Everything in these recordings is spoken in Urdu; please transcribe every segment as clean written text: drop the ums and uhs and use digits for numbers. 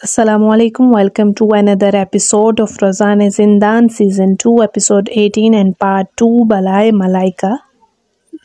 Assalamu alaikum. Welcome to another episode of Rozan Zindan Season 2, Episode 18 and Part 2 Balai Malaika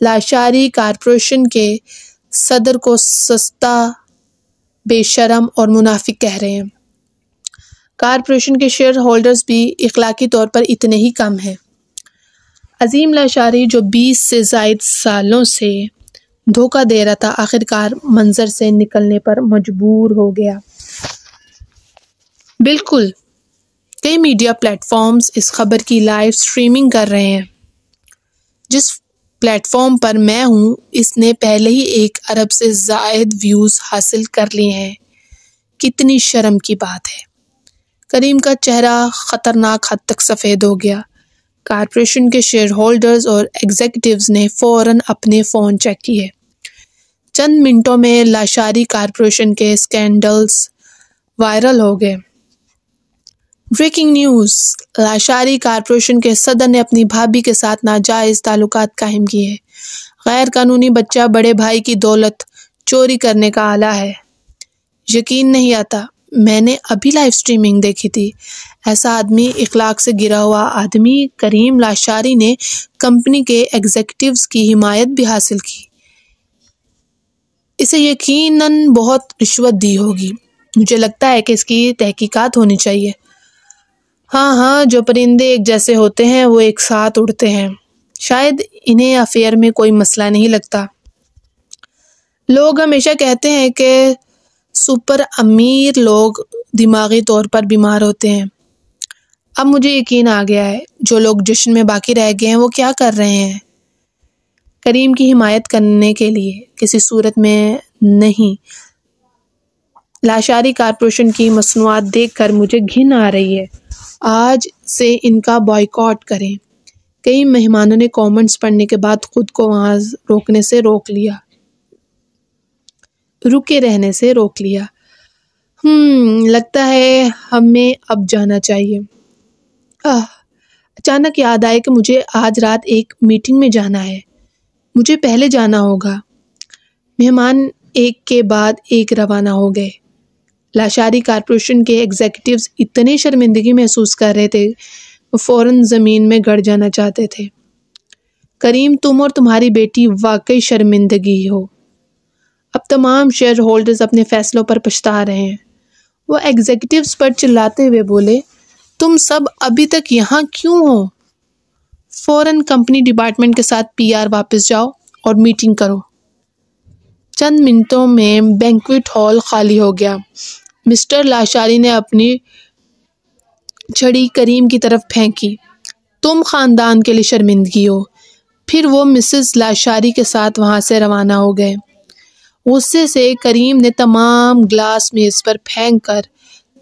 Lashari corporation کے صدر کو سستا، بے شرم اور منافق کہہ رہے ہیں۔ کارپوریشن کے شیئر ہولڈرز بھی اخلاقی طور پر اتنے ہی کم ہیں۔ عظیم لاشاری جو 20 سے زائد سالوں سے دھوکہ دے رہا تھا، آخرکار منظر سے نکلنے پر مجبور ہو گیا۔ بالکل، کئی میڈیا پلیٹ فارمز اس خبر کی لائیو سٹریمنگ کر رہے ہیں۔ جس پلیٹ فارم پر میں ہوں، اس نے پہلے ہی 1 ارب سے زائد ویوز حاصل کر لیے ہیں۔ کتنی شرم کی بات ہے۔ کریم کا چہرہ خطرناک حد تک سفید ہو گیا۔ کارپوریشن کے شیئر ہولڈرز اور ایگزیکٹوز نے فوراً اپنے فون چیک کیے۔ چند منٹوں میں لاشاری کارپوریشن کے اسکینڈلز وائرل ہو گئے۔ Breaking news! لاشاری کارپوریشن کے صدر نے اپنی بھابھی کے ساتھ ناجائز تعلقات قائم کیے۔ غیر قانونی بچہ بڑے بھائی کی دولت چوری کرنے کا آلہ ہے۔ یقین نہیں آتا، میں نے ابھی لائیو سٹریمنگ دیکھی تھی۔ ایسا آدمی، اخلاق سے گرا ہوا آدمی، کریم لاشاری نے کمپنی کے ایگزیکٹوز کی حمایت بھی حاصل کی۔ اسے یقیناً بہت رشوت دی ہوگی۔ مجھے لگتا ہے کہ اس کی تحقیقات ہونی چاہیے۔ ہاں، جو پرندے ایک جیسے ہوتے ہیں وہ ایک ساتھ اڑتے ہیں۔ شاید انہیں افیئر میں کوئی مسئلہ نہیں لگتا۔ لوگ ہمیشہ کہتے ہیں کہ سپر امیر لوگ دماغی طور پر بیمار ہوتے ہیں۔ اب مجھے یقین آ گیا ہے، جو لوگ جشن میں باقی رہ گئے ہیں وہ کیا کر رہے ہیں۔ کریم کی حمایت کرنے کے لیے، کسی صورت میں نہیں۔ لاشاری کارپوریشن کی مصنوعات دیکھ کر مجھے گھن آ رہی ہے۔ آج سے ان کا بائیکاٹ کریں۔ کئی مہمانوں نے کامنٹس پڑھنے کے بعد خود کو وہاں رکے رہنے سے روک لیا۔ لگتا ہے ہمیں اب جانا چاہیے۔ اچانک یاد آئے کہ مجھے آج رات ایک میٹنگ میں جانا ہے۔ مجھے پہلے جانا ہوگا۔ مہمان ایک کے بعد ایک روانہ ہو گئے۔ لاشاری کارپوریشن کے ایگزیکٹوز اتنے شرمندگی محسوس کر رہے تھے، وہ فوراً زمین میں گڑ جانا چاہتے تھے۔ کریم، تم اور تمہاری بیٹی واقعی شرمندگی ہو۔ اب تمام شیئر ہولڈرز اپنے فیصلوں پر پچھتا رہے ہیں۔ وہ ایگزیکٹوز پر چلاتے ہوئے بولے، تم سب ابھی تک یہاں کیوں ہو؟ فوراً کمپنی ڈپارٹمنٹ کے ساتھ PR واپس جاؤ اور میٹنگ کرو۔ چند منٹوں میں بینکویٹ ہال خالی ہو گیا۔ مسٹر لاشاری نے اپنی چھڑی کریم کی طرف پھینکی۔ تم خاندان کے لیے شرمندگی ہو۔ پھر وہ مسز لاشاری کے ساتھ وہاں سے روانہ ہو گئے۔ غصے سے کریم نے تمام گلاس میز پر پھینک کر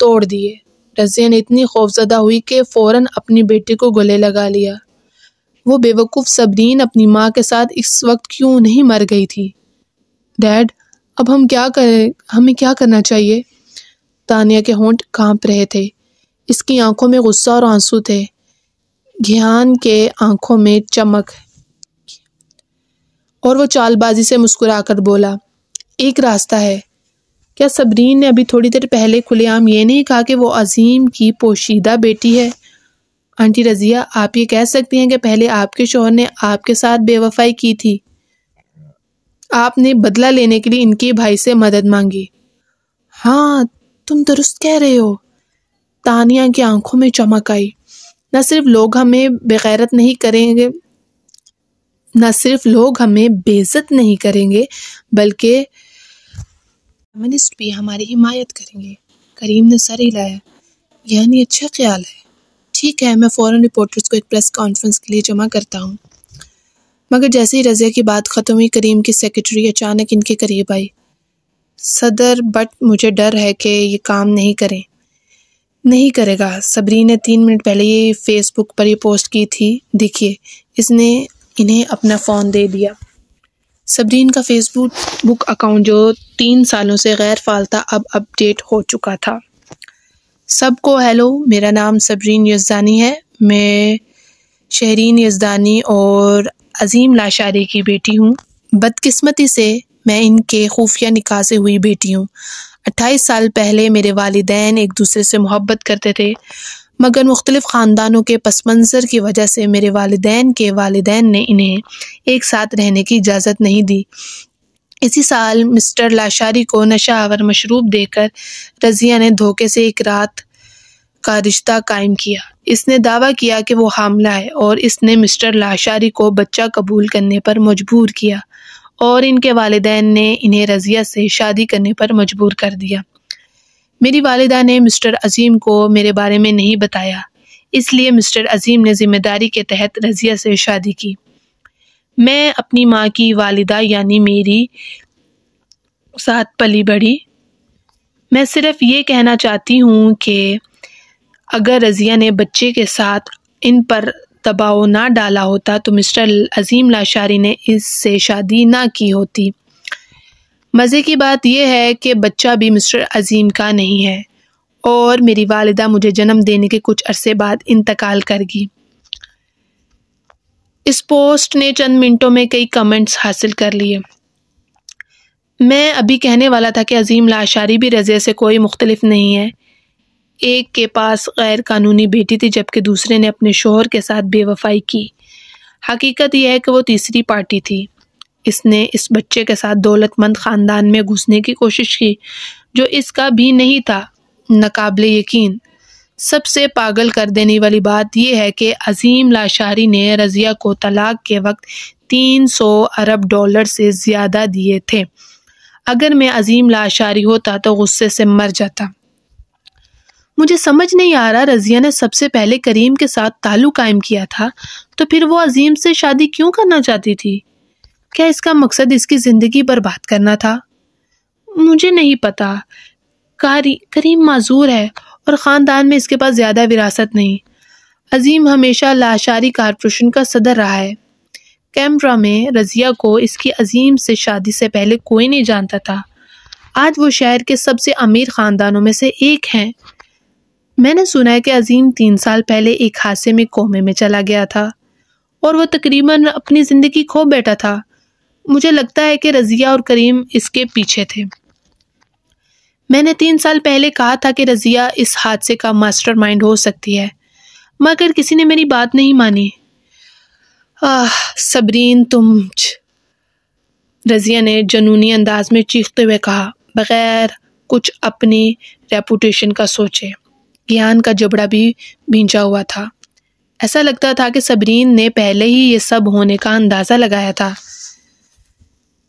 توڑ دیے۔ رضیہ نے اتنی خوفزدہ ہوئی کہ فوراً اپنی بیٹی کو گلے لگا لیا۔ وہ بے وقوف صبرین اپنی ماں کے ساتھ اس وقت کیوں نہیں مر گئی تھی؟ ڈیڈ، اب ہم کیا کریں؟ ہمیں کیا کرنا چاہیے؟ تانیہ کے ہونٹ کانپ رہے تھے۔ اس کی آنکھوں میں غصہ اور آنسو تھے، گھیان کے آنکھوں میں چمک، اور وہ چال بازی سے مسکرا کر بولا، ایک راستہ ہے۔ کیا صبرین نے ابھی تھوڑی دیر پہلے کھلے عام یہ نہیں کہا کہ وہ عظیم کی پوشیدہ بیٹی ہے؟ آنٹی رضیہ، آپ یہ کہہ سکتی ہیں کہ پہلے آپ کے شوہر نے آپ کے ساتھ بے وفائی کی تھی۔ آپ نے بدلہ لینے کے لیے ان کے بھائی سے مدد مانگی۔ ہاں، تم درست کہہ رہے ہو۔ تانیہ کی آنکھوں میں چمک آئی۔ نہ صرف لوگ ہمیں بے عزت نہیں کریں گے بلکہ فیمنسٹ بھی ہماری حمایت کریں گے۔ کریم نے سر ہلایا۔ یعنی اچھا خیال ہے۔ ٹھیک ہے، میں فوراً رپورٹرز کو ایک پریس کانفرنس کے لیے جمع کرتا ہوں۔ مگر جیسے ہی رضیہ کی بات ختم ہوئی، کریم کی سیکرٹری اچانک ان کے قریب آئی۔ صدر بٹ مجھے ڈر ہے کہ یہ کام نہیں کرے گا۔ صبرین نے 3 منٹ پہلے یہ فیس بک پر یہ پوسٹ کی تھی، دیکھیے۔ اس نے انہیں اپنا فون دے دیا۔ صبرین کا فیس بک اکاؤنٹ جو 3 سالوں سے غیر فعال تھا، اب اپ ڈیٹ ہو چکا تھا۔ سب کو ہیلو، میرا نام صبرین یزدانی ہے۔ میں شہرین یزدانی اور عظیم لاشاری کی بیٹی ہوں۔ بدقسمتی سے میں ان کے خفیہ نکاح سے ہوئی بیٹی ہوں۔ 28 سال پہلے میرے والدین ایک دوسرے سے محبت کرتے تھے، مگر مختلف خاندانوں کے پس منظر کی وجہ سے میرے والدین کے والدین نے انہیں ایک ساتھ رہنے کی اجازت نہیں دی۔ اسی سال مسٹر لاشاری کو نشہ آور مشروب دے کر رضیہ نے دھوکے سے ایک رات کا رشتہ قائم کیا۔ اس نے دعویٰ کیا کہ وہ حاملہ ہے اور اس نے مسٹر لاشاری کو بچہ قبول کرنے پر مجبور کیا اور ان کے والدین نے انہیں رضیہ سے شادی کرنے پر مجبور کر دیا۔ میری والدہ نے مسٹر عظیم کو میرے بارے میں نہیں بتایا، اس لیے مسٹر عظیم نے ذمہ داری کے تحت رضیہ سے شادی کی۔ میں اپنی ماں کی والدہ یعنی میری ساتھ پلی بڑھی۔ میں صرف یہ کہنا چاہتی ہوں کہ اگر رضیہ نے بچے کے ساتھ ان پر دباؤ نہ ڈالا ہوتا تو مسٹر عظیم لاشاری نے اس سے شادی نہ کی ہوتی۔ مزے کی بات یہ ہے کہ بچہ بھی مسٹر عظیم کا نہیں ہے اور میری والدہ مجھے جنم دینے کے کچھ عرصے بعد انتقال کر گئی۔ اس پوسٹ نے چند منٹوں میں کئی کمنٹس حاصل کر لیے۔ میں ابھی کہنے والا تھا کہ عظیم لاشاری بھی رضیہ سے کوئی مختلف نہیں ہے۔ ایک کے پاس غیر قانونی بیٹی تھی جبکہ دوسرے نے اپنے شوہر کے ساتھ بے وفائی کی۔ حقیقت یہ ہے کہ وہ تیسری پارٹی تھی۔ اس نے اس بچے کے ساتھ دولت مند خاندان میں گھسنے کی کوشش کی جو اس کا بھی نہیں تھا۔ ناقابل یقین سب سے پاگل کر دینے والی بات یہ ہے کہ عظیم لاشاری نے رضیہ کو طلاق کے وقت 300 ارب ڈالر سے زیادہ دیے تھے۔ اگر میں عظیم لاشاری ہوتا تو غصے سے مر جاتا۔ مجھے سمجھ نہیں آ رہا رضیہ نے سب سے پہلے کریم کے ساتھ تعلق قائم کیا تھا تو پھر وہ عظیم سے شادی کیوں کرنا چاہتی تھی؟ کیا اس کا مقصد اس کی زندگی برباد کرنا تھا؟ مجھے نہیں پتا۔ کریم معذور ہے اور خاندان میں اس کے پاس زیادہ وراثت نہیں۔ عظیم ہمیشہ لاشاری کارپوریشن کا صدر رہا ہے۔ کیمبرا میں رضیہ کو اس کی عظیم سے شادی سے پہلے کوئی نہیں جانتا تھا۔ آج وہ شہر کے سب سے امیر خاندانوں میں سے ایک ہیں۔ میں نے سنا ہے کہ عظیم 3 سال پہلے ایک حادثے میں کومے میں چلا گیا تھا اور وہ تقریباً اپنی زندگی کھو بیٹھا تھا۔ مجھے لگتا ہے کہ رضیہ اور کریم اس کے پیچھے تھے۔ میں نے 3 سال پہلے کہا تھا کہ رضیہ اس حادثے کا ماسٹر مائنڈ ہو سکتی ہے مگر کسی نے میری بات نہیں مانی۔ صبرین رضیہ نے جنونی انداز میں چیختے ہوئے کہا، بغیر کچھ اپنی ریپوٹیشن کا سوچے۔ گیان کا جبڑا بھی بھینچا ہوا تھا۔ ایسا لگتا تھا کہ صبرین نے پہلے ہی یہ سب ہونے کا اندازہ لگایا تھا۔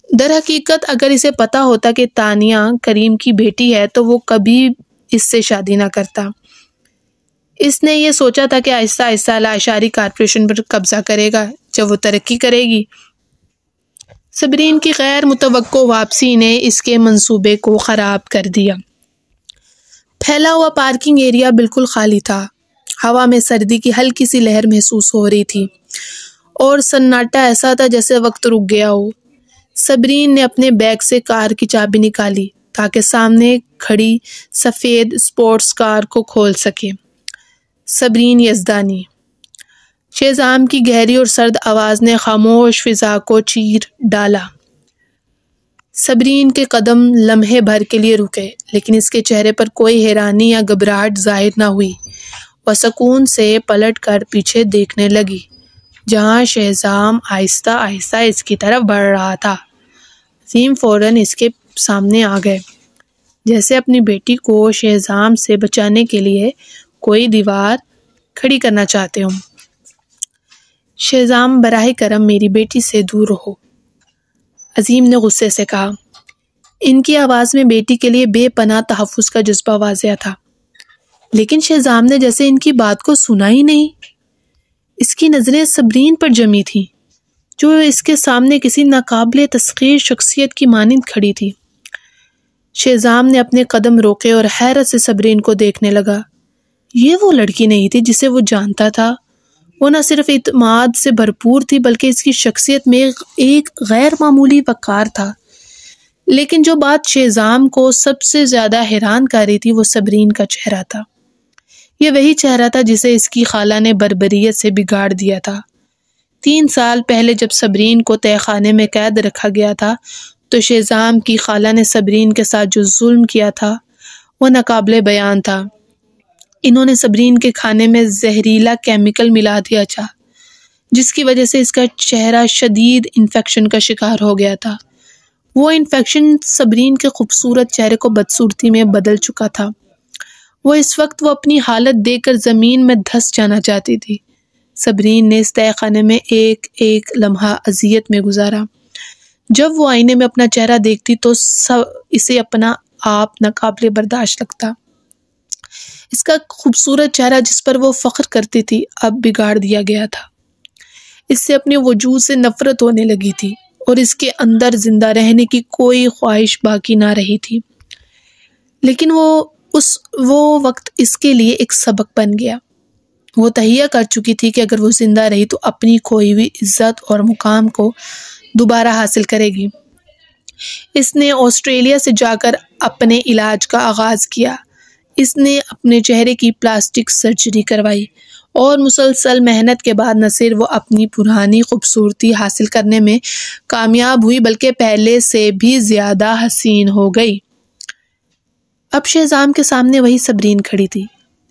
در حقیقت اگر اسے پتا ہوتا کہ تانیہ کریم کی بیٹی ہے تو وہ کبھی اس سے شادی نہ کرتا۔ اس نے یہ سوچا تھا کہ آہستہ آہستہ لاشاری کارپوریشن پر قبضہ کرے گا جب وہ ترقی کرے گی۔ صبرین کی غیر متوقع واپسی نے اس کے منصوبے کو خراب کر دیا۔ پھیلا ہوا پارکنگ ایریا بالکل خالی تھا۔ ہوا میں سردی کی ہلکی سی لہر محسوس ہو رہی تھی اور سناٹا ایسا تھا جیسے وقت رک گیا ہو۔ صبرین نے اپنے بیگ سے کار کی چابی نکالی تاکہ سامنے کھڑی سفید اسپورٹس کار کو کھول سکے۔ صبرین یزدانی۔ شیزام کی گہری اور سرد آواز نے خاموش فضا کو چیر ڈالا۔ صبرین کے قدم لمحے بھر کے لیے رکے لیکن اس کے چہرے پر کوئی حیرانی یا گھبراہٹ ظاہر نہ ہوئی۔ وہ سکون سے پلٹ کر پیچھے دیکھنے لگی جہاں شیزام آہستہ آہستہ اس کی طرف بڑھ رہا تھا۔ عظیم فوراً اس کے سامنے آ گئے جیسے اپنی بیٹی کو شیزام سے بچانے کے لیے کوئی دیوار کھڑی کرنا چاہتے ہوں۔ شیزام براہ کرم میری بیٹی سے دور رہو، عظیم نے غصے سے کہا۔ ان کی آواز میں بیٹی کے لیے بے پناہ تحفظ کا جذبہ واضح تھا لیکن شیزام نے جیسے ان کی بات کو سنا ہی نہیں۔ اس کی نظریں صبرین پر جمی تھیں جو اس کے سامنے کسی ناقابل تسخیر شخصیت کی مانند کھڑی تھی۔ شیزام نے اپنے قدم روکے اور حیرت سے صبرین کو دیکھنے لگا۔ یہ وہ لڑکی نہیں تھی جسے وہ جانتا تھا۔ وہ نہ صرف اعتماد سے بھرپور تھی بلکہ اس کی شخصیت میں ایک غیر معمولی وقار تھا۔ لیکن جو بات شیزام کو سب سے زیادہ حیران کر رہی تھی وہ صبرین کا چہرہ تھا۔ یہ وہی چہرہ تھا جسے اس کی خالہ نے بربریت سے بگاڑ دیا تھا۔ 3 سال پہلے جب صبرین کو تہہ خانے میں قید رکھا گیا تھا تو شیزام کی خالہ نے صبرین کے ساتھ جو ظلم کیا تھا وہ ناقابل بیان تھا۔ انہوں نے صبرین کے کھانے میں زہریلا کیمیکل ملا دیا تھا، جس کی وجہ سے اس کا چہرہ شدید انفیکشن کا شکار ہو گیا تھا۔ وہ انفیکشن صبرین کے خوبصورت چہرے کو بدصورتی میں بدل چکا تھا۔ وہ اپنی حالت دیکھ کر زمین میں دھس جانا چاہتی تھی۔ صبرین نے اس تہہ خانے میں ایک ایک لمحہ اذیت میں گزارا۔ جب وہ آئینے میں اپنا چہرہ دیکھتی تو اسے اپنا آپ ناقابل برداشت لگتا۔ اس کا خوبصورت چہرہ جس پر وہ فخر کرتی تھی اب بگاڑ دیا گیا تھا۔ اس سے اپنے وجود سے نفرت ہونے لگی تھی اور اس کے اندر زندہ رہنے کی کوئی خواہش باقی نہ رہی تھی۔ لیکن وہ وقت اس کے لیے ایک سبق بن گیا۔ وہ تہیہ کر چکی تھی کہ اگر وہ زندہ رہی تو اپنی کھوئی ہوئی عزت اور مقام کو دوبارہ حاصل کرے گی۔ اس نے آسٹریلیا سے جا کر اپنے علاج کا آغاز کیا۔ اس نے اپنے چہرے کی پلاسٹک سرجری کروائی اور مسلسل محنت کے بعد نہ صرف وہ اپنی پرانی خوبصورتی حاصل کرنے میں کامیاب ہوئی بلکہ پہلے سے بھی زیادہ حسین ہو گئی۔ اب شہزام کے سامنے وہی صبرین کھڑی تھی،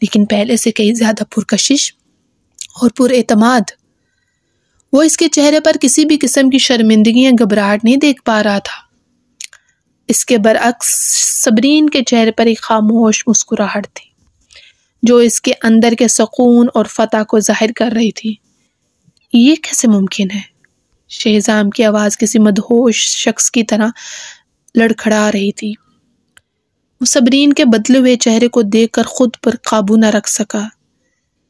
لیکن پہلے سے کہیں زیادہ پرکشش اور پر اعتماد۔ وہ اس کے چہرے پر کسی بھی قسم کی شرمندگی یا گھبراہٹ نہیں دیکھ پا رہا تھا۔ اس کے برعکس صبرین کے چہرے پر ایک خاموش مسکراہٹ تھی جو اس کے اندر کے سکون اور فتح کو ظاہر کر رہی تھی۔ یہ کیسے ممکن ہے؟ شہزام کی آواز کسی مدہوش شخص کی طرح لڑکھڑا رہی تھی۔ وہ صبرین کے بدلے ہوئے چہرے کو دیکھ کر خود پر قابو نہ رکھ سکا۔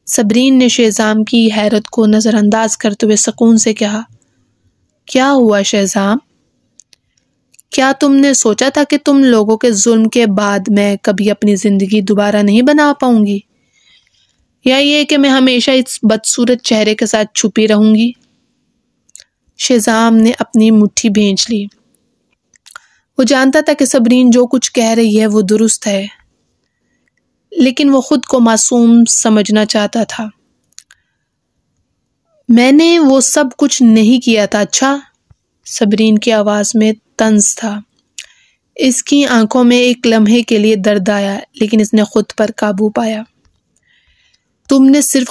صبرین نے شہزام کی حیرت کو نظر انداز کرتے ہوئے سکون سے کہا، کیا ہوا شہزام؟ کیا تم نے سوچا تھا کہ تم لوگوں کے ظلم کے بعد میں کبھی اپنی زندگی دوبارہ نہیں بنا پاؤں گی؟ یا یہ کہ میں ہمیشہ اس بدصورت چہرے کے ساتھ چھپی رہوں گی؟ شہزام نے اپنی مٹھی بھینچ لی۔ وہ جانتا تھا کہ صبرین جو کچھ کہہ رہی ہے وہ درست ہے، لیکن وہ خود کو معصوم سمجھنا چاہتا تھا۔ میں نے وہ سب کچھ نہیں کیا تھا، اچھا؟ صبرین کی آواز میں طنز تھا۔ اس کی آنکھوں میں ایک لمحے کے لیے درد آیا، لیکن اس نے خود پر قابو پایا۔ تم نے صرف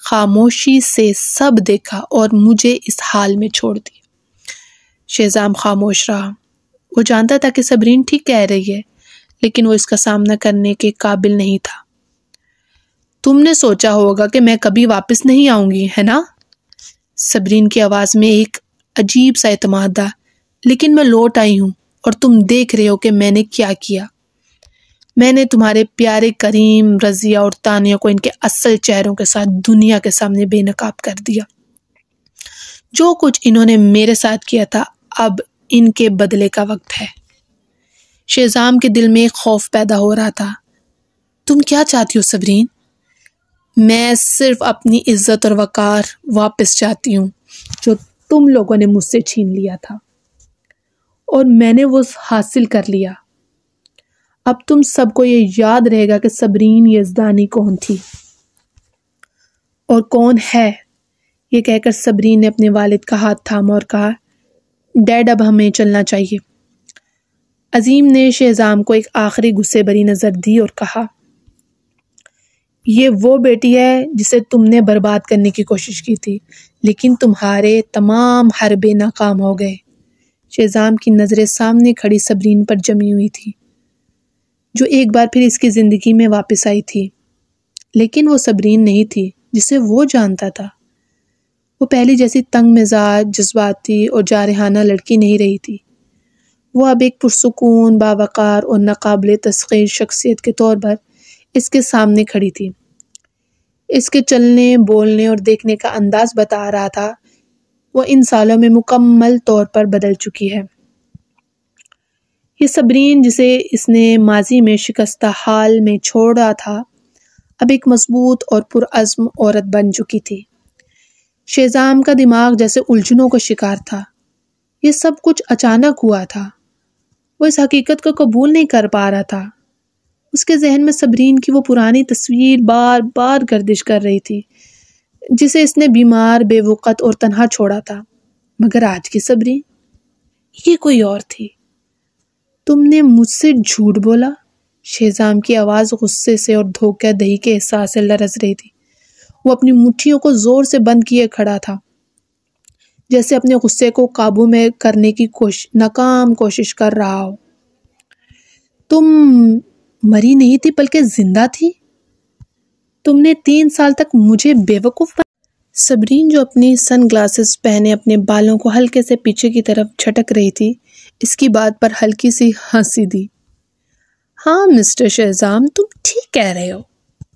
خاموشی سے سب دیکھا اور مجھے اس حال میں چھوڑ دیا۔ شہزام خاموش رہا۔ وہ جانتا تھا کہ صبرین ٹھیک کہہ رہی ہے، لیکن وہ اس کا سامنا کرنے کے قابل نہیں تھا۔ تم نے سوچا ہوگا کہ میں کبھی واپس نہیں آؤں گی، ہے نا؟ صبرین کی آواز میں ایک عجیب سا اعتماد تھا۔ لیکن میں لوٹ آئی ہوں اور تم دیکھ رہے ہو کہ میں نے کیا کیا۔ میں نے تمہارے پیارے کریم، رضیہ اور تانیہ کو ان کے اصل چہروں کے ساتھ دنیا کے سامنے بے نقاب کر دیا۔ جو کچھ انہوں نے میرے ساتھ کیا تھا اب ان کے بدلے کا وقت ہے۔ شہزام کے دل میں ایک خوف پیدا ہو رہا تھا۔ تم کیا چاہتی ہو صبرین؟ میں صرف اپنی عزت اور وقار واپس چاہتی ہوں جو تم لوگوں نے مجھ سے چھین لیا تھا، اور میں نے وہ حاصل کر لیا۔ اب تم سب کو یہ یاد رہے گا کہ صبرین یزدانی کون تھی اور کون ہے۔ یہ کہہ کر صبرین نے اپنے والد کا ہاتھ تھاما اور کہا، ڈیڈ اب ہمیں چلنا چاہیے۔ عظیم نے شہزام کو ایک آخری غصے بھری نظر دی اور کہا، یہ وہ بیٹی ہے جسے تم نے برباد کرنے کی کوشش کی تھی، لیکن تمہارے تمام حربے ناکام ہو گئے۔ شہزام کی نظریں سامنے کھڑی صبرین پر جمی ہوئی تھی، جو ایک بار پھر اس کی زندگی میں واپس آئی تھی۔ لیکن وہ صبرین نہیں تھی جسے وہ جانتا تھا۔ وہ پہلی جیسی تنگ مزاج، جذباتی اور جارحانہ لڑکی نہیں رہی تھی۔ وہ اب ایک پرسکون، باوقار اور ناقابل تسخیر شخصیت کے طور پر اس کے سامنے کھڑی تھی۔ اس کے چلنے، بولنے اور دیکھنے کا انداز بتا رہا تھا وہ ان سالوں میں مکمل طور پر بدل چکی ہے۔ یہ صبرین جسے اس نے ماضی میں شکستہ حال میں چھوڑا تھا اب ایک مضبوط اور پرعزم عورت بن چکی تھی۔ شہزام کا دماغ جیسے الجھنوں کا شکار تھا۔ یہ سب کچھ اچانک ہوا تھا۔ وہ اس حقیقت کو قبول نہیں کر پا رہا تھا۔ اس کے ذہن میں صبرین کی وہ پرانی تصویر بار بار گردش کر رہی تھی جسے اس نے بیمار، بے وقت اور تنہا چھوڑا تھا۔ مگر آج کی صبرین، یہ کوئی اور تھی۔ تم نے مجھ سے جھوٹ بولا، شہزام کی آواز غصے سے اور دھوکہ دہی کے احساس سے لرز رہی تھی۔ وہ اپنی مٹھیوں کو زور سے بند کیے کھڑا تھا، جیسے اپنے غصے کو قابو میں کرنے کی ناکام کوشش کر رہا ہو۔ تم مری نہیں تھی بلکہ زندہ تھی۔ تم نے 3 سال تک مجھے بیوقوف بنا۔ صبرین جو اپنی سن گلاسز پہنے اپنے بالوں کو ہلکے سے پیچھے کی طرف جھٹک رہی تھی، اس کی بات پر ہلکی سی ہنسی دی۔ ہاں مسٹر شہزام، تم ٹھیک کہہ رہے ہو،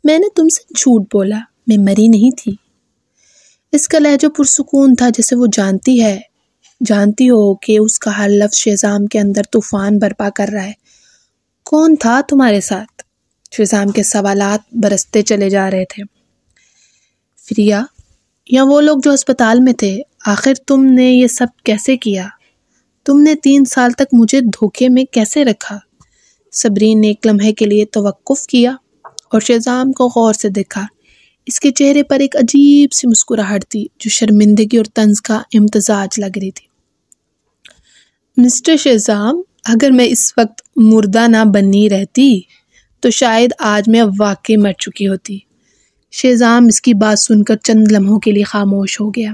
میں نے تم سے جھوٹ بولا، میں مری نہیں تھی۔ اس کا لہجہ پرسکون تھا، جیسے وہ جانتی ہو کہ اس کا ہر لفظ شہزام کے اندر طوفان برپا کر رہا ہے۔ کون تھا تمہارے ساتھ؟ شہزام کے سوالات برستے چلے جا رہے تھے۔ فریا یا وہ لوگ جو ہسپتال میں تھے؟ آخر تم نے یہ سب کیسے کیا؟ تم نے 3 سال تک مجھے دھوکے میں کیسے رکھا؟ صبرین نے ایک لمحے کے لیے توقف کیا اور شہزام کو غور سے دیکھا۔ اس کے چہرے پر ایک عجیب سی مسکراہٹ تھی جو شرمندگی اور طنز کا امتزاج لگ رہی تھی۔ مسٹر شہزام، اگر میں اس وقت مردہ نہ بنی رہتی تو شاید آج میں واقعی مر چکی ہوتی۔ شہزام اس کی بات سن کر چند لمحوں کے لیے خاموش ہو گیا۔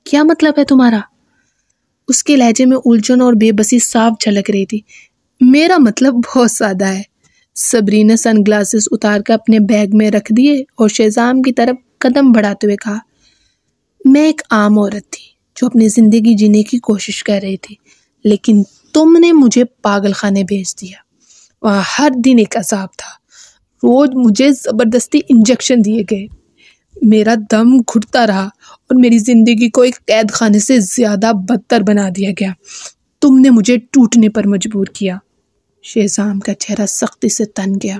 کیا مطلب ہے تمہارا؟ اس کے لہجے میں الجھن اور بے بسی صاف جھلک رہی تھی۔ میرا مطلب بہت سادہ ہے۔ صبرین نے سن گلاسز اتار کر اپنے بیگ میں رکھ دیے اور شہزام کی طرف قدم بڑھاتے ہوئے کہا، میں ایک عام عورت تھی جو اپنی زندگی جینے کی کوشش کر رہی تھی، لیکن تم نے مجھے پاگل خانے بھیج دیا۔ وہاں ہر دن ایک عذاب تھا، روز مجھے زبردستی انجیکشن دیے گئے، میرا دم گھٹتا رہا اور میری زندگی کو ایک قید خانے سے زیادہ بدتر بنا دیا گیا۔ تم نے مجھے ٹوٹنے پر مجبور کیا۔ شہزام کا چہرہ سختی سے تن گیا۔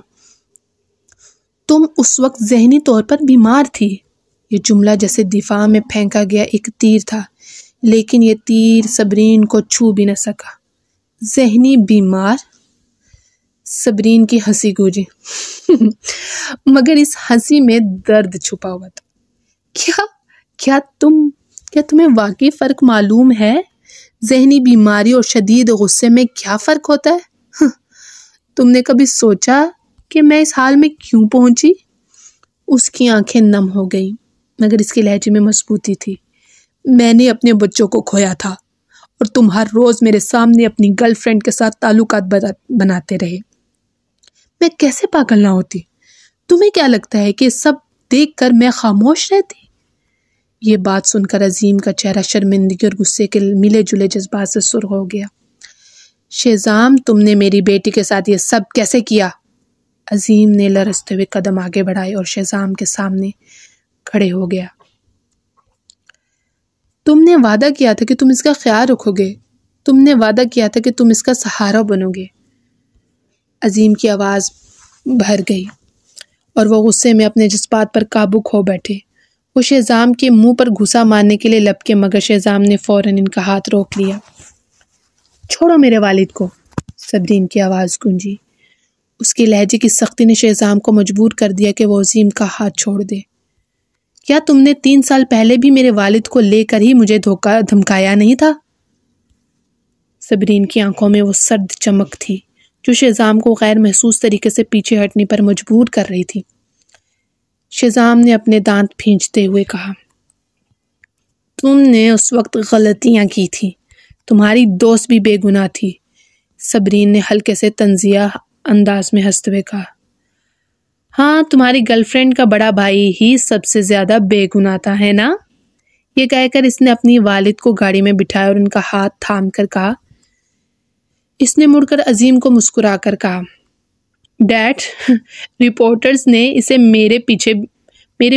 تم اس وقت ذہنی طور پر بیمار تھی۔ یہ جملہ جیسے دفاع میں پھینکا گیا ایک تیر تھا، لیکن یہ تیر صبرین کو چھو بھی نہ سکا۔ ذہنی بیمار؟ صبرین کی ہنسی گونجی، مگر اس ہنسی میں درد چھپا ہوا تھا۔ کیا تمہیں واقعی فرق معلوم ہے؟ ذہنی بیماری اور شدید غصے میں کیا فرق ہوتا ہے؟ تم نے کبھی سوچا کہ میں اس حال میں کیوں پہنچی؟ اس کی آنکھیں نم ہو گئیں، مگر اس کے لہجے میں مضبوطی تھی۔ میں نے اپنے بچوں کو کھویا تھا اور تم ہر روز میرے سامنے اپنی گرل فرینڈ کے ساتھ تعلقات بناتے رہے۔ میں کیسے پاگل نہ ہوتی؟ تمہیں کیا لگتا ہے کہ سب دیکھ کر میں خاموش رہتی؟ یہ بات سن کر عظیم کا چہرہ شرمندگی اور غصے کے ملے جلے جذبات سے سرخ ہو گیا۔ شہزام، تم نے میری بیٹی کے ساتھ یہ سب کیسے کیا؟ عظیم نے لرزتے ہوئے قدم آگے بڑھائے اور شہزام کے سامنے کھڑے ہو گیا۔ تم نے وعدہ کیا تھا کہ تم اس کا خیال رکھو گے، تم نے وعدہ کیا تھا کہ تم اس کا سہارا بنو گے۔ عظیم کی آواز بھر گئی اور وہ غصے میں اپنے جذبات پر قابو کھو بیٹھے۔ وہ شہزام کے منہ پر گھسا مارنے کے لیے لپکے، مگر شہزام نے فوراً ان کا ہاتھ روک لیا۔ چھوڑو میرے والد کو، صبرین کی آواز گونجی۔ اس کے لہجے کی سختی نے شہزام کو مجبور کر دیا کہ وہ عظیم کا ہاتھ چھوڑ دے۔ کیا تم نے 3 سال پہلے بھی میرے والد کو لے کر ہی مجھے دھمکایا نہیں تھا؟ صبرین کی آنکھوں میں وہ سرد چمک تھی جو شہزام کو غیر محسوس طریقے سے پیچھے ہٹنے پر مجبور کر رہی تھی۔ شہزام نے اپنے دانت بھینچتے ہوئے کہا، تم نے اس وقت غلطیاں کی تھی، تمہاری دوست بھی بے گناہ تھی۔ صبرین نے ہلکے سے طنزیہ انداز میں ہنستے ہوئے کہا، ہاں تمہاری گرل فرینڈ کا بڑا بھائی ہی سب سے زیادہ بے گناہ تھا، ہے نا؟ یہ کہہ کر اس نے اپنی والد کو گاڑی میں بٹھایا اور ان کا ہاتھ تھام کر کہا۔ اس نے مڑ کر عظیم کو مسکرا کر کہا، ڈیڈ، رپورٹرز نے اسے میرے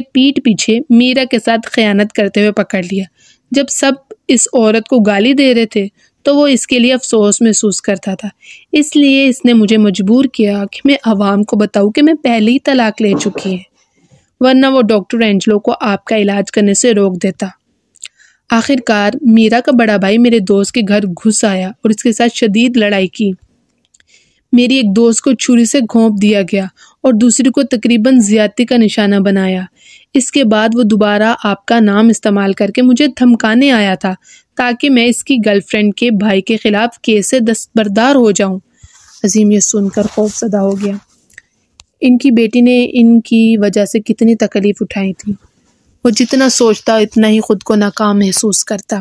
پیٹھ پیچھے میرا کے ساتھ خیانت کرتے ہوئے پکڑ لیا۔ جب سب اس عورت کو گالی دے رہے تھے تو وہ اس کے لیے افسوس محسوس کرتا تھا، اس لیے اس نے مجھے مجبور کیا کہ میں عوام کو بتاؤں کہ میں پہلے ہی طلاق لے چکی ہے، ورنہ وہ ڈاکٹر اینجلو کو آپ کا علاج کرنے سے روک دیتا۔ آخر کار میرا کا بڑا بھائی میرے دوست کے گھر گھس آیا اور اس کے ساتھ شدید لڑائی کی۔ میری ایک دوست کو چھری سے گھونپ دیا گیا اور دوسری کو تقریباً زیادتی کا نشانہ بنایا۔ اس کے بعد وہ دوبارہ آپ کا نام استعمال کر کے مجھے دھمکانے آیا تھا تاکہ میں اس کی گرل فرینڈ کے بھائی کے خلاف کیس سے دستبردار ہو جاؤں۔ عظیم یہ سن کر خوف زدہ ہو گیا۔ ان کی بیٹی نے ان کی وجہ سے کتنی تکلیف اٹھائی تھی۔ وہ جتنا سوچتا اتنا ہی خود کو ناکام محسوس کرتا۔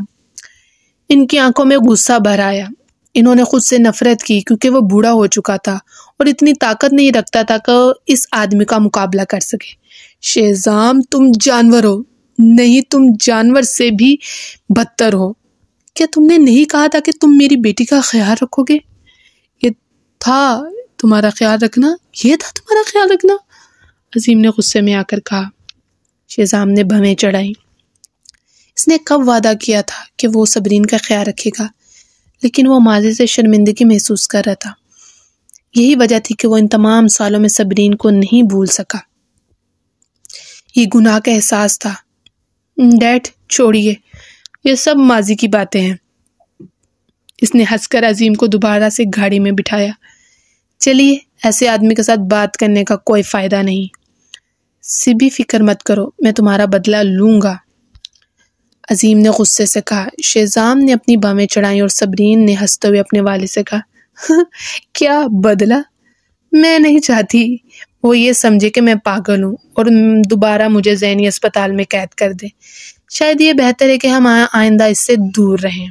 ان کی آنکھوں میں غصہ بھر آیا۔ انہوں نے خود سے نفرت کی کیونکہ وہ بوڑھا ہو چکا تھا اور اتنی طاقت نہیں رکھتا تھا کہ اس آدمی کا مقابلہ کر سکے۔ شہزام، تم جانور ہو، نہیں تم جانور سے بھی بدتر ہو۔ کیا تم نے نہیں کہا تھا کہ تم میری بیٹی کا خیال رکھو گے؟ یہ تھا تمہارا خیال رکھنا؟ یہ تھا تمہارا خیال رکھنا؟ عظیم نے غصے میں آ کر کہا۔ شہزام نے بھویں چڑھائی۔ اس نے کب وعدہ کیا تھا کہ وہ صبرین کا خیال رکھے گا، لیکن وہ ماضی سے شرمندگی محسوس کر رہا تھا۔ یہی وجہ تھی کہ وہ ان تمام سالوں میں صبرین کو نہیں بھول سکا۔ یہ گناہ کا احساس تھا۔ ڈیڈ چھوڑیے، یہ سب ماضی کی باتیں ہیں۔ اس نے ہنس کر عظیم کو دوبارہ سے گاڑی میں بٹھایا۔ چلیے، ایسے آدمی کے ساتھ بات کرنے کا کوئی فائدہ نہیں۔ بھی فکر مت کرو، میں تمہارا بدلہ لوں گا، عظیم نے غصے سے کہا۔ شہزام نے اپنی بھویں چڑھائیں اور صبرین نے ہنستے ہوئے اپنے والد سے کہا، کیا بدلہ؟ میں نہیں چاہتی وہ یہ سمجھے کہ میں پاگل ہوں اور دوبارہ مجھے ذہنی اسپتال میں قید کر دے۔ شاید یہ بہتر ہے کہ ہم آئندہ اس سے دور رہیں۔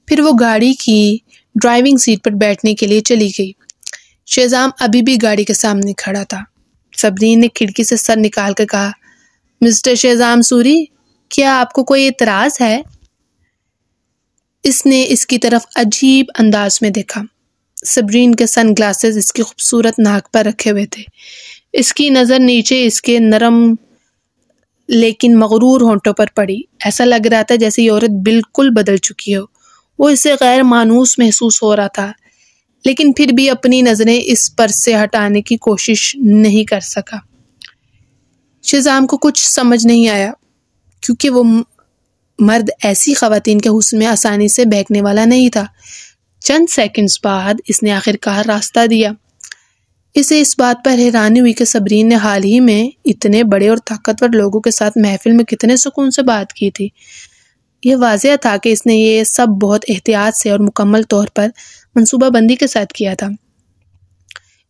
پھر وہ گاڑی کی ڈرائیونگ سیٹ پر بیٹھنے کے لیے چلی گئی۔ شہزام ابھی بھی گاڑی کے سامنے کھڑا تھا۔ صبرین نے کھڑکی سے سر نکال کر کہا، مسٹر شہزام سوری، کیا آپ کو کوئی اعتراض ہے؟ اس نے اس کی طرف عجیب انداز میں دیکھا۔ صبرین کے سن گلاسز اس کی خوبصورت ناک پر رکھے ہوئے تھے۔ اس کی نظر نیچے اس کے نرم لیکن مغرور ہونٹوں پر پڑی۔ ایسا لگ رہا تھا جیسے یہ عورت بالکل بدل چکی ہو۔ وہ اسے غیر مانوس محسوس ہو رہا تھا، لیکن پھر بھی اپنی نظریں اس پر سے ہٹانے کی کوشش نہیں کر سکا۔ شہزام کو کچھ سمجھ نہیں آیا، کیونکہ وہ مرد ایسی خواتین کے حسن میں آسانی سے بہکنے والا نہیں تھا۔ چند سیکنڈز بعد اس نے آخرکار راستہ دیا۔ اسے اس بات پر حیرانی ہوئی کہ صبرین نے حال ہی میں اتنے بڑے اور طاقتور لوگوں کے ساتھ محفل میں کتنے سکون سے بات کی تھی۔ یہ واضح تھا کہ اس نے یہ سب بہت احتیاط سے اور مکمل طور پر منصوبہ بندی کے ساتھ کیا تھا۔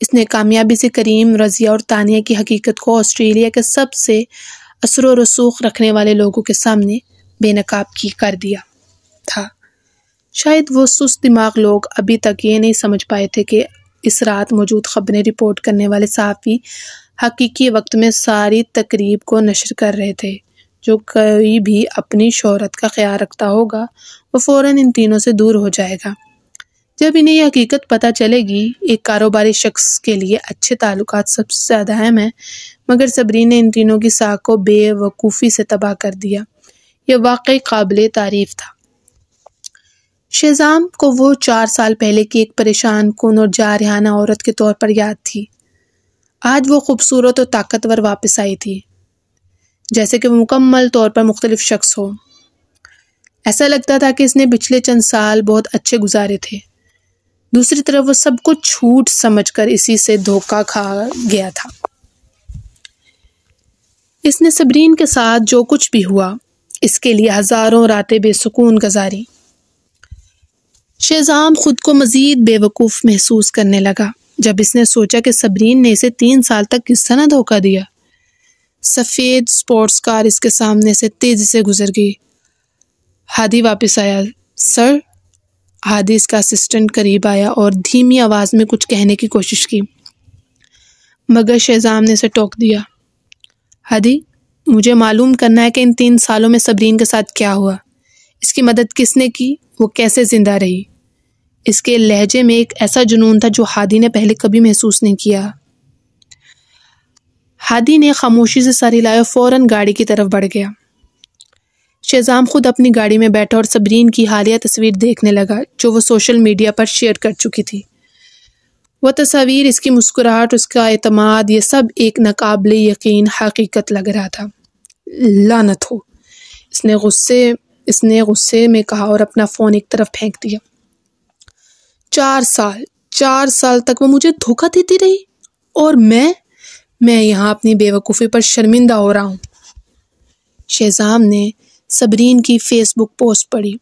اس نے کامیابی سے کریم، رضیہ اور تانیہ کی حقیقت کو آسٹریلیا کے سب سے اثر و رسوخ رکھنے والے لوگوں کے سامنے بے نقاب کر دیا تھا۔ شاید وہ سست دماغ لوگ ابھی تک یہ نہیں سمجھ پائے تھے کہ اس رات موجود خبریں رپورٹ کرنے والے صحافی حقیقی وقت میں ساری تقریب کو نشر کر رہے تھے۔ جو کوئی بھی اپنی شہرت کا خیال رکھتا ہوگا وہ فوراً ان تینوں سے دور ہو جائے گا۔ جب انہیں یہ حقیقت پتہ چلے گی، ایک کاروباری شخص کے لیے اچھے تعلقات سب سے زیادہ اہم ہیں، مگر صبرین نے ان تینوں کی ساکھ کو بے وقوفی سے تباہ کر دیا۔ یہ واقعی قابل تعریف تھا۔ شہزام کو وہ 4 سال پہلے کی ایک پریشان کن اور جارحانہ عورت کے طور پر یاد تھی۔ آج وہ خوبصورت اور طاقتور واپس آئی تھی، جیسے کہ وہ مکمل طور پر مختلف شخص ہو۔ ایسا لگتا تھا کہ اس نے پچھلے چند سال بہت اچھے گزارے تھے۔ دوسری طرف وہ سب کچھ جھوٹ سمجھ کر اسی سے دھوکہ کھا گیا تھا۔ اس نے صبرین کے ساتھ جو کچھ بھی ہوا، اس کے لیے ہزاروں راتیں بے سکون گزاری۔ شہزام خود کو مزید بے وقوف محسوس کرنے لگا جب اس نے سوچا کہ صبرین نے اسے 3 سال تک کس طرح دھوکہ دیا۔ سفید سپورٹس کار اس کے سامنے سے تیزی سے گزر گئی۔ ہادی واپس آیا۔ سر؟ ہادی اس کا اسسٹنٹ قریب آیا اور دھیمی آواز میں کچھ کہنے کی کوشش کی، مگر شہزام نے اسے ٹوک دیا۔ ہادی، مجھے معلوم کرنا ہے کہ ان 3 سالوں میں صبرین کے ساتھ کیا ہوا، اس کی مدد کس نے کی، وہ کیسے زندہ رہی۔ اس کے لہجے میں ایک ایسا جنون تھا جو ہادی نے پہلے کبھی محسوس نہیں کیا۔ ہادی نے خاموشی سے سر ہلایا اور فوراً گاڑی کی طرف بڑھ گیا۔ شہزام خود اپنی گاڑی میں بیٹھا اور صبرین کی حالیہ تصویر دیکھنے لگا جو وہ سوشل میڈیا پر شیئر کر چکی تھی۔ وہ تصاویر، اس کی مسکراہٹ، اس کا اعتماد، یہ سب ایک ناقابل یقین حقیقت لگ رہا تھا۔ لعنت ہو، اس نے غصے میں کہا اور اپنا فون ایک طرف پھینک دیا۔ 4 سال تک وہ مجھے دھوکہ دیتی رہی اور میں یہاں اپنی بے وقوفی پر شرمندہ ہو رہا ہوں۔ شہزام نے صبرین کی فیس بک پوسٹ پڑھی۔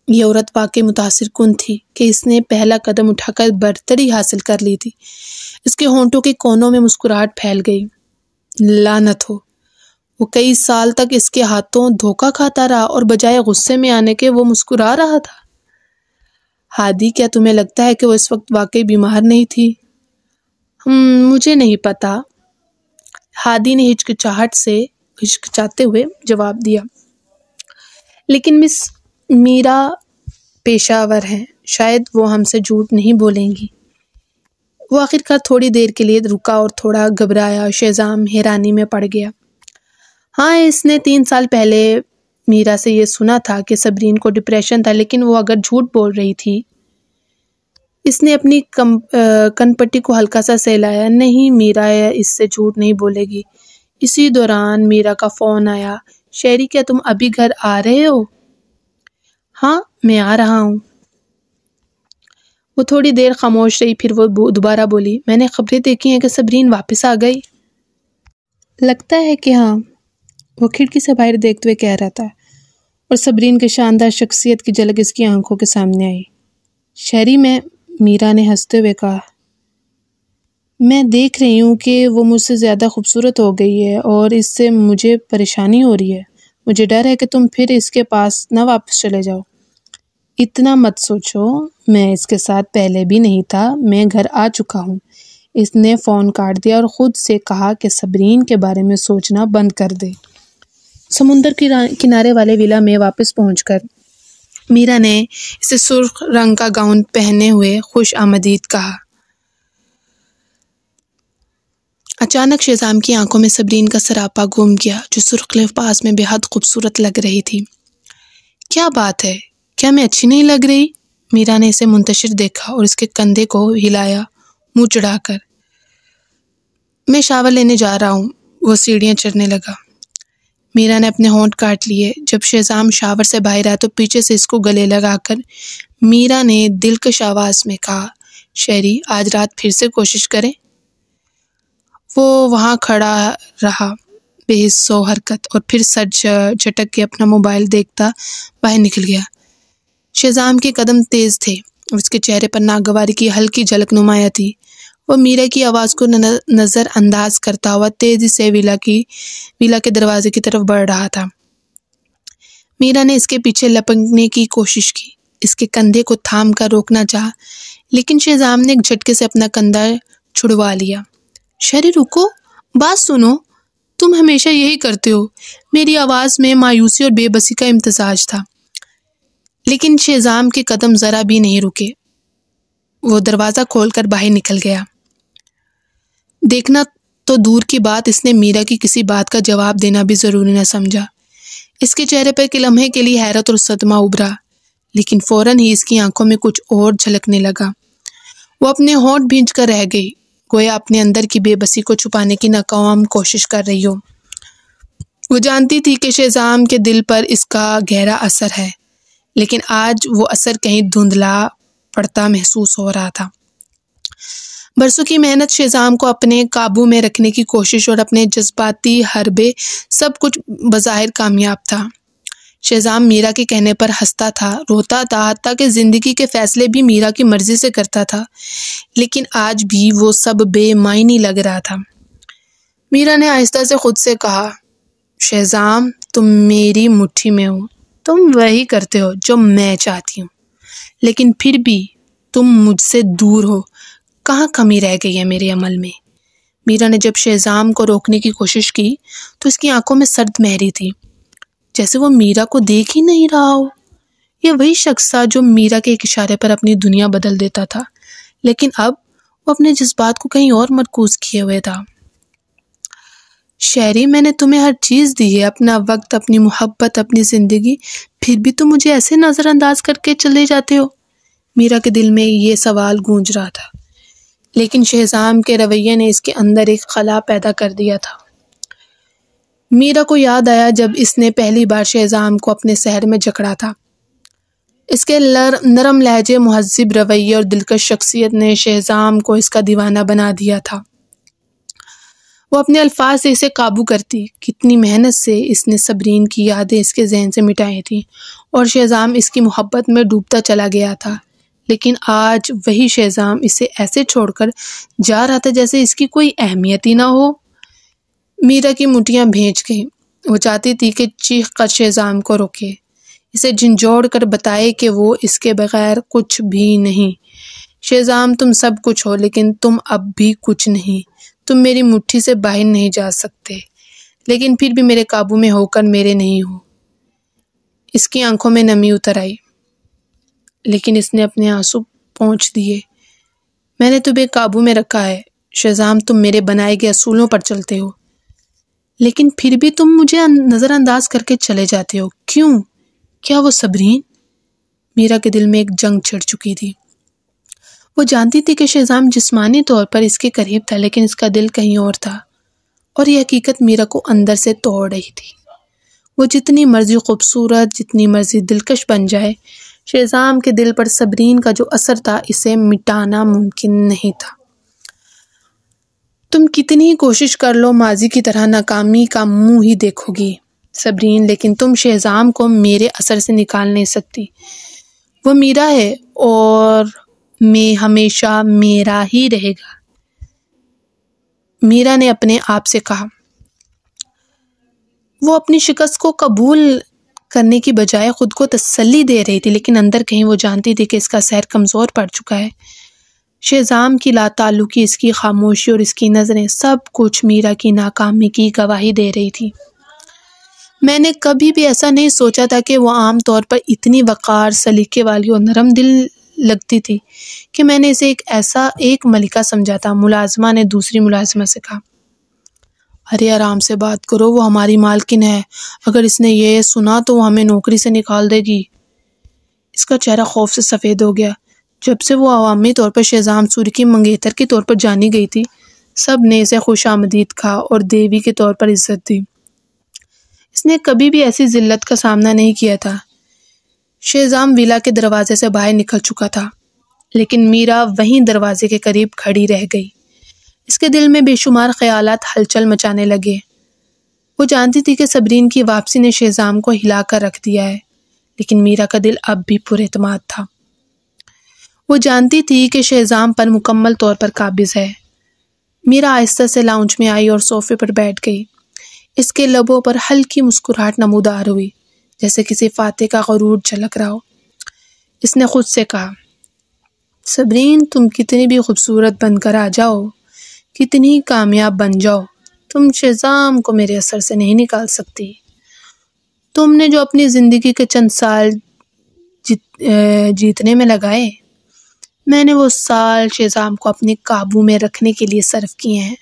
یہ عورت واقعی متاثر کن تھی کہ اس نے پہلا قدم اٹھا کر برتری حاصل کر لی تھی۔ اس کے ہونٹوں کے کونوں میں مسکراہٹ پھیل گئی۔ لعنت ہو! وہ کئی سال تک اس کے ہاتھوں دھوکہ کھاتا رہا اور بجائے غصے میں آنے کے وہ مسکرا رہا تھا۔ ہادی، کیا تمہیں لگتا ہے کہ وہ اس وقت واقعی بیمار نہیں تھی؟ مجھے نہیں پتا، ہادی نے ہچکچاتے ہوئے جواب دیا۔ لیکن مس میرا پیشہ ور ہیں، شاید وہ ہم سے جھوٹ نہیں بولیں گی۔ وہ آخرکار تھوڑی دیر کے لیے رکا اور تھوڑا گھبرایا۔ شہزام حیرانی میں پڑ گیا۔ ہاں، اس نے 3 سال پہلے میرا سے یہ سنا تھا کہ صبرین کو ڈپریشن تھا، لیکن وہ اگر جھوٹ بول رہی تھی۔ اس نے اپنی کن پٹی کو ہلکا سا سہلایا۔ نہیں، میرا اس سے جھوٹ نہیں بولے گی۔ اسی دوران میرا کا فون آیا۔ شہری، کیا تم ابھی گھر آ رہے ہو؟ ہاں، میں آ رہا ہوں۔ وہ تھوڑی دیر خاموش رہی، پھر وہ دوبارہ بولی۔ میں نے خبریں دیکھی ہیں کہ صبرین واپس آ گئی۔ لگتا ہے کہ ہاں، وہ کھڑکی سے باہر دیکھتے ہوئے کہہ رہا تھا، اور صبرین کی شاندار شخصیت کی جھلک اس کی آنکھوں کے سامنے آئی۔ شہری، میرا نے ہنستے ہوئے کہا، میں دیکھ رہی ہوں کہ وہ مجھ سے زیادہ خوبصورت ہو گئی ہے اور اس سے مجھے پریشانی ہو رہی ہے۔ مجھے ڈر ہے کہ تم پھر اس کے پاس نہ واپس چلے جاؤ۔ اتنا مت سوچو، میں اس کے ساتھ پہلے بھی نہیں تھا، میں گھر آ چکا ہوں۔ اس نے فون کاٹ دیا اور خود سے کہا کہ صبرین کے بارے میں سوچنا بند کر دے۔ سمندر کنارے والے ولا میں واپس پہنچ کر میرا نے اسے سرخ رنگ کا گاؤن پہنے ہوئے خوش آمدید کہا۔ اچانک شہزام کی آنکھوں میں صبرین کا سراپا گم گیا، جو سرخ لباس میں بے حد خوبصورت لگ رہی تھی۔ کیا بات ہے، کیا میں اچھی نہیں لگ رہی؟ میرا نے اسے منتشر دیکھا اور اس کے کندھے کو ہلایا منہ چڑھا کر۔ میں شاور لینے جا رہا ہوں۔ وہ سیڑھیاں چڑھنے لگا۔ میرا نے اپنے ہونٹ کاٹ لیے۔ جب شہزام شاور سے باہر آیا تو پیچھے سے اس کو گلے لگا کر میرا نے دلکش آواز میں کہا، شہری، آج رات پھر سے کوشش کریں؟ وہ وہاں کھڑا رہا بے حس و حرکت، اور پھر سر جھٹک کے اپنا موبائل دیکھتا باہر نکل گیا۔ شہزام کے قدم تیز تھے اور اس کے چہرے پر ناگواری کی ہلکی جھلک نمایاں تھی۔ وہ میرا کی آواز کو نظر انداز کرتا ہوا تیزی سے ویلا کے دروازے کی طرف بڑھ رہا تھا۔ میرا نے اس کے پیچھے لپکنے کی کوشش کی، اس کے کندھے کو تھام کر روکنا چاہا، لیکن شہزام نے ایک جھٹکے سے اپنا کندھا چھڑوا لیا۔ شہری، رکو، بات سنو، تم ہمیشہ یہی کرتے ہو۔ میری آواز میں مایوسی اور بے بسی کا امتزاج تھا، لیکن شہزام کے قدم ذرا بھی نہیں رکے۔ وہ دروازہ کھول کر باہر نکل گیا۔ دیکھنا تو دور کی بات، اس نے میرا کی کسی بات کا جواب دینا بھی ضروری نہ سمجھا۔ اس کے چہرے پر ایک لمحے کے لیے حیرت اور صدمہ ابھرا، لیکن فوراً ہی اس کی آنکھوں میں کچھ اور جھلکنے لگا۔ وہ اپنے ہونٹ بھینچ کر رہ گئی، گویا اپنے اندر کی بے بسی کو چھپانے کی ناکام کوشش کر رہی ہو۔ وہ جانتی تھی کہ شہزام کے دل پر اس کا گہرا اثر ہے، لیکن آج وہ اثر کہیں دھندلا پڑتا محسوس ہو رہا تھا۔ برسوں کی محنت، شہزام کو اپنے قابو میں رکھنے کی کوشش اور اپنے جذباتی حربے، سب کچھ بظاہر کامیاب تھا۔ شہزام میرا کے کہنے پر ہنستا تھا، روتا تھا، حتیٰ کہ زندگی کے فیصلے بھی میرا کی مرضی سے کرتا تھا، لیکن آج بھی وہ سب بے معنی لگ رہا تھا۔ میرا نے آہستہ سے خود سے کہا، شہزام، تم میری مٹھی میں ہو، تم وہی کرتے ہو جو میں چاہتی ہوں، لیکن پھر بھی تم مجھ سے دور ہو۔ کہاں کمی رہ گئی ہے میرے عمل میں؟ میرا نے جب شہزام کو روکنے کی کوشش کی تو اس کی آنکھوں میں سرد مہری تھی، جیسے وہ میرا کو دیکھ ہی نہیں رہا ہو۔ یہ وہی شخص تھا جو میرا کے ایک اشارے پر اپنی دنیا بدل دیتا تھا، لیکن اب وہ اپنے جذبات کو کہیں اور مرکوز کیے ہوئے تھا۔ شہری، میں نے تمہیں ہر چیز دی ہے، اپنا وقت، اپنی محبت، اپنی زندگی، پھر بھی تم مجھے ایسے نظر انداز کر کے چلے جاتے ہو؟ میرا کے دل میں یہ سوال گونج رہا تھا، لیکن شہزام کے رویے نے اس کے اندر ایک خلا پیدا کر دیا تھا۔ میرا کو یاد آیا جب اس نے پہلی بار شہزام کو اپنے شہر میں جکڑا تھا۔ اس کے نرم لہجے، مہذب رویے اور دلکش شخصیت نے شہزام کو اس کا دیوانہ بنا دیا تھا۔ وہ اپنے الفاظ سے اسے قابو کرتی۔ کتنی محنت سے اس نے صبرین کی یادیں اس کے ذہن سے مٹائی تھیں اور شہزام اس کی محبت میں ڈوبتا چلا گیا تھا، لیکن آج وہی شہزام اسے ایسے چھوڑ کر جا رہا تھا جیسے اس کی کوئی اہمیت ہی نہ ہو۔ میرا کی مٹیاں بھیج گئیں۔ وہ چاہتی تھی کہ چیخ کر شہزام کو روکے، اسے جھنجھوڑ کر بتائے کہ وہ اس کے بغیر کچھ بھی نہیں۔ شہزام، تم سب کچھ ہو لیکن تم اب بھی کچھ نہیں۔ تم میری مٹھی سے باہر نہیں جا سکتے، لیکن پھر بھی میرے قابو میں ہو کر میرے نہیں ہو۔ اس کی آنکھوں میں نمی اتر آئی، لیکن اس نے اپنے آنسو پونچھ دیے۔ میں نے تمہیں قابو میں رکھا ہے شہزام، تم میرے بنائے گئے اصولوں پر چلتے ہو، لیکن پھر بھی تم مجھے نظر انداز کر کے چلے جاتے ہو۔ کیوں؟ کیا وہ صبرین؟ میرا کے دل میں ایک جنگ چھڑ چکی تھی۔ وہ جانتی تھی کہ شہزام جسمانی طور پر اس کے قریب تھا، لیکن اس کا دل کہیں اور تھا، اور یہ حقیقت میرا کو اندر سے توڑ رہی تھی۔ وہ جتنی مرضی خوبصورت، جتنی مرضی دلکش بن جائے، شہزام کے دل پر صبرین کا جو اثر تھا اسے مٹانا ممکن نہیں تھا۔ تم کتنی ہی کوشش کر لو، ماضی کی طرح ناکامی کا منہ ہی دیکھو گی صبرین، لیکن تم شہزام کو میرے اثر سے نکال نہیں سکتی۔ وہ میرا ہے اور میں ہمیشہ میرا ہی رہے گا۔ میرا نے اپنے آپ سے کہا۔ وہ اپنی شکست کو قبول کرنے کی بجائے خود کو تسلی دے رہی تھی، لیکن اندر کہیں وہ جانتی تھی کہ اس کا سحر کمزور پڑ چکا ہے۔ شہزام کی لا تعلقی، اس کی خاموشی اور اس کی نظریں، سب کچھ میرا کی ناکامی کی گواہی دے رہی تھی۔ میں نے کبھی بھی ایسا نہیں سوچا تھا کہ وہ عام طور پر اتنی وقار، سلیقے والی اور نرم دل لگتی تھی کہ میں نے اسے ایک ملکہ سمجھا تھا۔ ملازمہ نے دوسری ملازمہ سے کہا۔ ارے آرام سے بات کرو، وہ ہماری مالکن ہے، اگر اس نے یہ سنا تو وہ ہمیں نوکری سے نکال دے گی۔ اس کا چہرہ خوف سے سفید ہو گیا۔ جب سے وہ عوامی طور پر شہزام سوری کی منگیتر کے طور پر جانی گئی تھی، سب نے اسے خوش آمدید کہا اور دیوی کے طور پر عزت دی۔ اس نے کبھی بھی ایسی ذلت کا سامنا نہیں کیا تھا۔ شہزام ویلا کے دروازے سے باہر نکل چکا تھا، لیکن میرا وہیں دروازے کے قریب کھڑی رہ گئی۔ اس کے دل میں بے شمار خیالات ہلچل مچانے لگے۔ وہ جانتی تھی کہ صبرین کی واپسی نے شہزام کو ہلا کر رکھ دیا ہے، لیکن میرا کا دل اب بھی پر اعتماد تھا۔ وہ جانتی تھی کہ شہزام پر مکمل طور پر قابض ہے۔ میرا آہستہ سے لاؤنج میں آئی اور صوفے پر بیٹھ گئی۔ اس کے لبوں پر ہلکی مسکراہٹ نمودار ہوئی، جیسے کسی فاتح کا غرور جھلک رہا ہو۔ اس نے خود سے کہا، صبرین، تم کتنی بھی خوبصورت بن کر آ جاؤ، کتنی کامیاب بن جاؤ، تم شہزام کو میرے اثر سے نہیں نکال سکتی۔ تم نے جو اپنی زندگی کے چند سال جیتنے میں لگائے، میں نے وہ سال شہزام کو اپنے قابو میں رکھنے کے لیے صرف کیے ہیں۔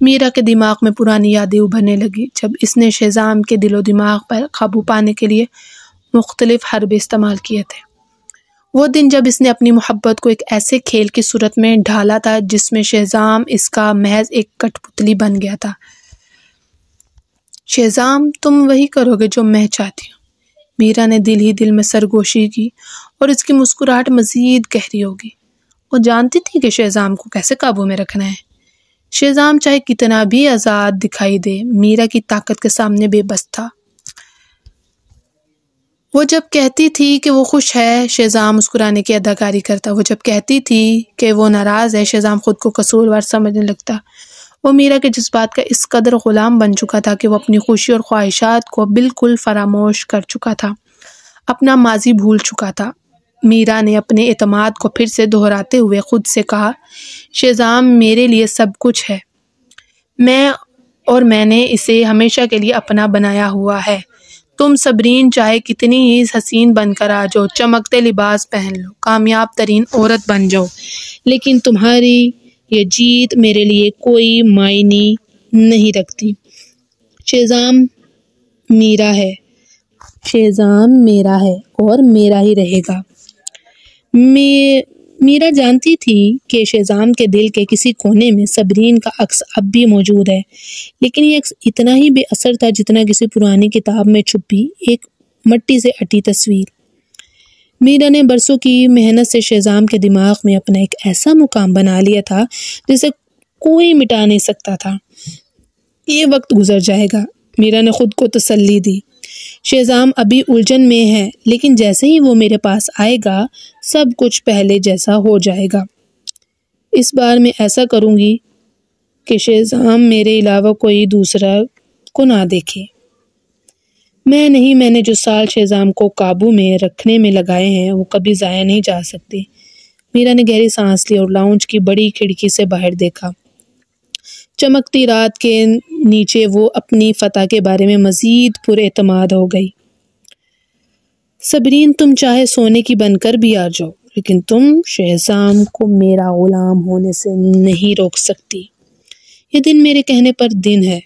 میرا کے دماغ میں پرانی یادیں ابھرنے لگی، جب اس نے شہزام کے دل و دماغ پر قابو پانے کے لیے مختلف حربے استعمال کیے تھے۔ وہ دن جب اس نے اپنی محبت کو ایک ایسے کھیل کی صورت میں ڈھالا تھا جس میں شہزام اس کا محض ایک کٹ پتلی بن گیا تھا۔ شہزام، تم وہی کرو گے جو میں چاہتی ہوں۔ میرا نے دل ہی دل میں سرگوشی کی اور اس کی مسکراہٹ مزید گہری ہوگی۔ وہ جانتی تھی کہ شہزام کو کیسے قابو میں رکھنا ہے۔ شہزام چاہے کتنا بھی آزاد دکھائی دے، میرا کی طاقت کے سامنے بے بس تھا۔ وہ جب کہتی تھی کہ وہ خوش ہے، شہزام مسکرانے کی اداکاری کرتا۔ وہ جب کہتی تھی کہ وہ ناراض ہے، شہزام خود کو قصوروار سمجھنے لگتا۔ وہ میرا کے جذبات کا اس قدر غلام بن چکا تھا کہ وہ اپنی خوشی اور خواہشات کو بالکل فراموش کر چکا تھا، اپنا ماضی بھول چکا تھا۔ میرا نے اپنے اعتماد کو پھر سے دہراتے ہوئے خود سے کہا، شہزام میرے لیے سب کچھ ہے، میں نے اسے ہمیشہ کے لیے اپنا بنایا ہوا ہے۔ تم صبرین چاہے کتنی ہی حسین بن کر آ جاؤ، چمکتے لباس پہن لو، کامیاب ترین عورت بن جاؤ، لیکن تمہاری یہ جیت میرے لیے کوئی معنی نہیں رکھتی۔ شہزام میرا ہے، شہزام میرا ہے اور میرا ہی رہے گا۔ میرا جانتی تھی کہ شہزام کے دل کے کسی کونے میں صبرین کا عکس اب بھی موجود ہے، لیکن یہ عکس اتنا ہی بے اثر تھا جتنا کسی پرانی کتاب میں چھپی ایک مٹی سے اٹی تصویر۔ میرا نے برسوں کی محنت سے شہزام کے دماغ میں اپنا ایک ایسا مقام بنا لیا تھا جسے کوئی مٹا نہیں سکتا تھا۔ یہ وقت گزر جائے گا، میرا نے خود کو تسلی دی۔ شہزام ابھی الجھن میں ہے، لیکن جیسے ہی وہ میرے پاس آئے گا سب کچھ پہلے جیسا ہو جائے گا۔ اس بار میں ایسا کروں گی کہ شہزام میرے علاوہ کوئی دوسرا کو نہ دیکھے۔ میں نے جو سال شہزام کو قابو میں رکھنے میں لگائے ہیں وہ کبھی ضائع نہیں جا سکتے۔ میرا نے گہری سانس لی اور لاؤنج کی بڑی کھڑکی سے باہر دیکھا۔ چمکتی رات کے نیچے وہ اپنی فتح کے بارے میں مزید پر اعتماد ہو گئی۔ صبرین، تم چاہے سونے کی بن کر بھی آ جاؤ، لیکن تم شہزام کو میرا غلام ہونے سے نہیں روک سکتی۔ یہ دن میرے کہنے پر دن ہے،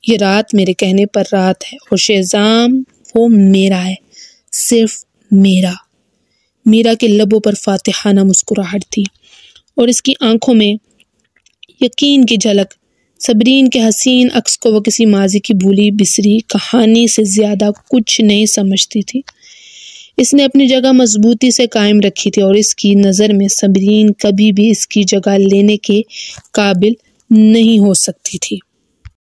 یہ رات میرے کہنے پر رات ہے، اور شہزام وہ میرا ہے، صرف میرا۔ میرا کے لبوں پر فاتحانہ مسکراہٹ تھی اور اس کی آنکھوں میں یقین کی جھلک۔ صبرین کے حسین عکس کو وہ کسی ماضی کی بھولی بسری کہانی سے زیادہ کچھ نہیں سمجھتی تھی۔ اس نے اپنی جگہ مضبوطی سے قائم رکھی تھی اور اس کی نظر میں صبرین کبھی بھی اس کی جگہ لینے کے قابل نہیں ہو سکتی تھی۔